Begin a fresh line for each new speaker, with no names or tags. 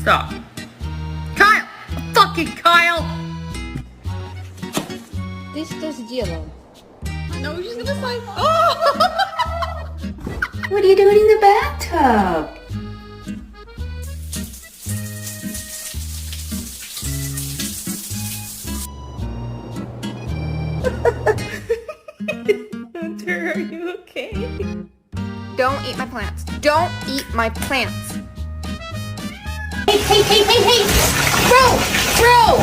Stop. Kyle! Fucking Kyle!
Ты что сделал?
No, she's gonna say, oh!
What are you doing in the bathtub?
Hunter, are you okay?
Don't eat my plants. Don't eat my plants.
Hey! Bro!